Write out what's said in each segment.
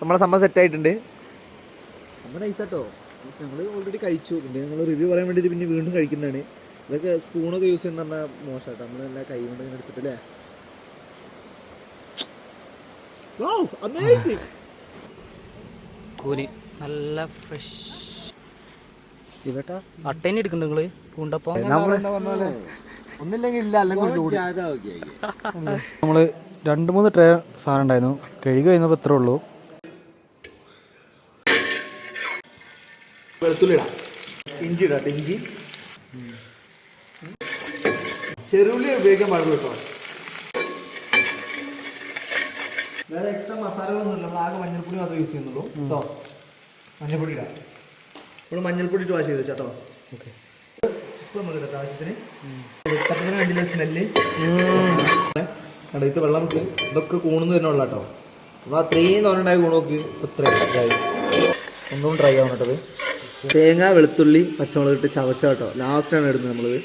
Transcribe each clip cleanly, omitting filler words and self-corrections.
നമ്മളെ സംഭവം സെറ്റായിട്ടുണ്ട്. നമ്മൾ നൈസാട്ടോ, ഞങ്ങൾ ഓൾറെഡി കഴിച്ചു. പിന്നെ ഞങ്ങൾ റിവ്യൂ പറയാൻ വേണ്ടിയിട്ട് പിന്നെ വീണ്ടും കഴിക്കുന്നതാണ്. ഇതൊക്കെ സ്പൂണൊക്കെ യൂസ് ചെയ്യുന്ന പറഞ്ഞാൽ മോശമാട്ടോ, നമ്മളെല്ലാം കൈ കൊണ്ട് ഇങ്ങനെ എടുത്തിട്ടില്ലേ. കൂന് നല്ല ഫ്രഷ് ഇവട്ടാ അട്ടേനെ എടുക്കണ്ട നിങ്ങള് പൂണ്ടപ്പം ഒന്നില്ലെങ്കിൽ ഇല്ല, അല്ലെങ്കിൽ നമ്മള് 2-3 ട്രേ സാധനം ഉണ്ടായിരുന്നു. കഴുകി കഴിഞ്ഞപ്പോൾ ഇത്രേ ഉള്ളൂ. വെളുത്തുള്ളി ഇടാം, ഇഞ്ചി ഇടാം. ഇഞ്ചി ചെറുള്ളി ഉപയോഗിക്കാൻ പാടുള്ളൂ കേട്ടോ. വേറെ എക്സ്ട്രാ മസാലകളൊന്നുമില്ല, നമ്മൾ ആകെ മഞ്ഞൾപ്പൊടി മാത്രമേ യൂസ് ചെയ്യുന്നുള്ളൂ കേട്ടോ. മഞ്ഞൾപ്പൊടി ഇടാം. നമ്മൾ മഞ്ഞൾപ്പൊടി ഇട്ട് വാഷ് ചെയ്ത് വെച്ചാട്ടോ. ഓക്കെ, ഇപ്പം നമുക്ക് ഇടാം ആവശ്യത്തിന്. തപ്പത്തിന് വേണ്ടിയുള്ള സ്മെല്ല് ഇത് വെള്ളം നമുക്ക് ഇതൊക്കെ കൂണെന്ന് തന്നെ ഉള്ള കേട്ടോ. നമ്മൾ അത്രയും തോന്നുണ്ടായ കൂണോക്ക് ഇത്രയും ഒന്നും ഡ്രൈ ആവണം കേട്ടത്. തേങ്ങ, വെളുത്തുള്ളി, പച്ചമുളക് ഇട്ട് ചവച്ച കേട്ടോ. ലാസ്റ്റാണ് ഇടുന്നത് നമ്മളിത്.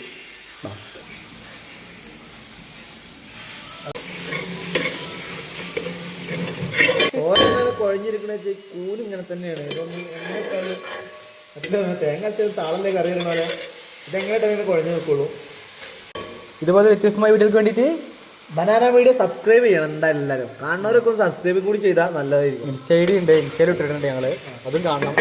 ഓരോന്നും കുഴഞ്ഞിരിക്കണ കൂന് ഇങ്ങനെ തന്നെയാണ്. ഇതൊന്നും എങ്ങനെയിട്ടാണ് തേങ്ങ അരച്ചത് താളല്ലേ കറി ഇടണ പോലെ ഇതെങ്ങനെയിട്ടാണ് ഇങ്ങനെ കുഴഞ്ഞു നിൽക്കുള്ളൂ. ഇതുപോലെ വ്യത്യസ്തമായ വീഡിയോക്ക് വേണ്ടിയിട്ട് ബനാന വീഡിയോ സബ്സ്ക്രൈബ് ചെയ്യണം എന്തായാലും. എല്ലാവരും കാണുന്നവരൊക്കെ ഒന്ന് സബ്സ്ക്രൈബ് കൂടി ചെയ്താൽ നല്ലതായിരിക്കും. ഇൻസ്റ്റയിൽ ഉണ്ട്, ഇൻസ്റ്റയിൽ ഇട്ടിട്ടുണ്ട് ഞങ്ങൾ, അതും കാണണം.